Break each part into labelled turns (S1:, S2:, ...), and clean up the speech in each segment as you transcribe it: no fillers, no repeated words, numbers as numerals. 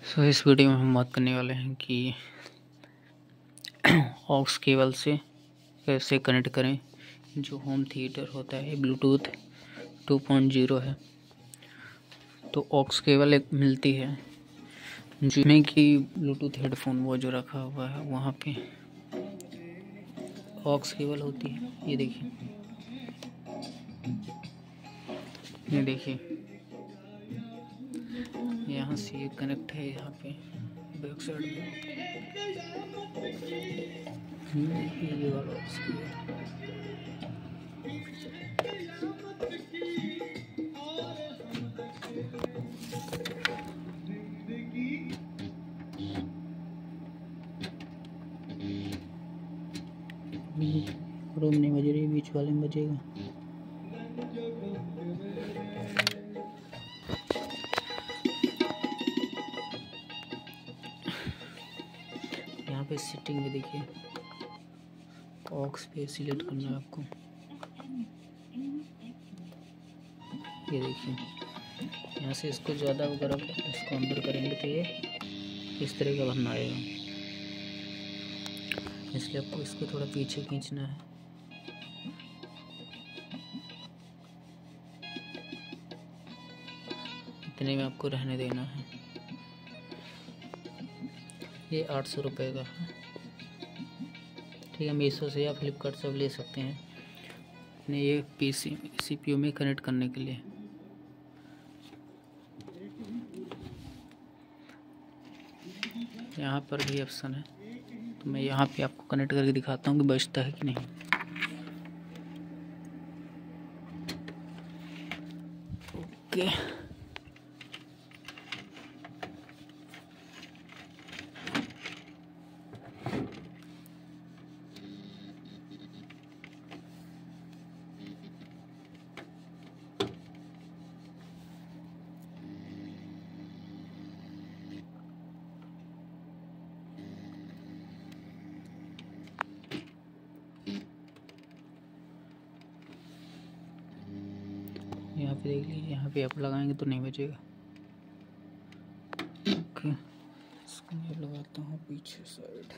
S1: इस वीडियो में हम बात करने वाले हैं कि ऑक्स केबल से कैसे कनेक्ट करें जो होम थिएटर होता है। ब्लूटूथ 2.0 है। तो ऑक्स केबल एक मिलती है जिसमें कि ब्लूटूथ हेडफोन वो जो रखा हुआ है वहाँ पे ऑक्स केबल होती है। ये देखिए यहाँ से ये कनेक्ट है। यहाँ पे बैक साइड में ये वाला ऑक्स केबल। रूम नहीं बज रही, बीच वाले में बजेगा। यहाँ पे सेटिंग में देखिए ऑक्स पे सिलेक्ट करना है आपको। ये देखिए यहाँ से इसको ज़्यादा अगर आप इसको अंदर करेंगे तो ये इस तरह का बनना आएगा, इसलिए आपको इसको थोड़ा पीछे खींचना है। इतने में आपको रहने देना है। ये 800 रुपये का है। ठीक है, मीशो से या फ्लिपकार्ट से आप ले सकते हैं अपने ये CPU में कनेक्ट करने के लिए। यहाँ पर भी ऑप्शन है, तो मैं यहाँ पे आपको कनेक्ट करके दिखाता हूँ कि बजता है कि नहीं। ओके, यहाँ पे देख लीजिए, यहाँ पे आप लगाएंगे तो नहीं बजेगा। ओके, इसको मैं लगाता हूँ पीछे साइड।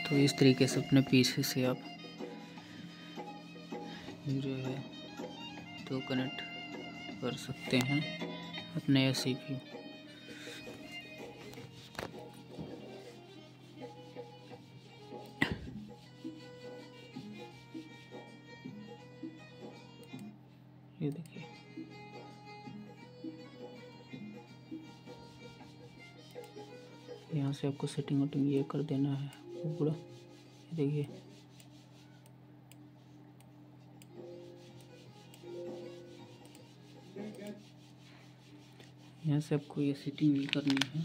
S1: तो इस तरीके से अपने पीछे से आप जो है तो कनेक्ट कर सकते हैं अपने CPU। ये देखिए यहाँ से आपको सेटिंग वोटिंग ये कर देना है पूरा। ये देखिए यहाँ से आपको ये सेटिंग भी करनी है।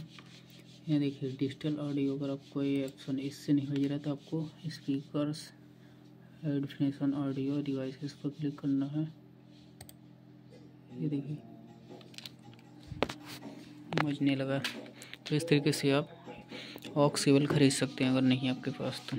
S1: यहाँ देखिए डिजिटल ऑडियो, अगर आपको ये ऑप्शन इससे नहीं बज रहा तो आपको स्पीकर्स डेफिनेशन ऑडियो डिवाइसेस पर क्लिक करना है। ये देखिए बजने लगा। तो इस तरीके से आप ऑक्स केबल खरीद सकते हैं अगर नहीं आपके पास तो।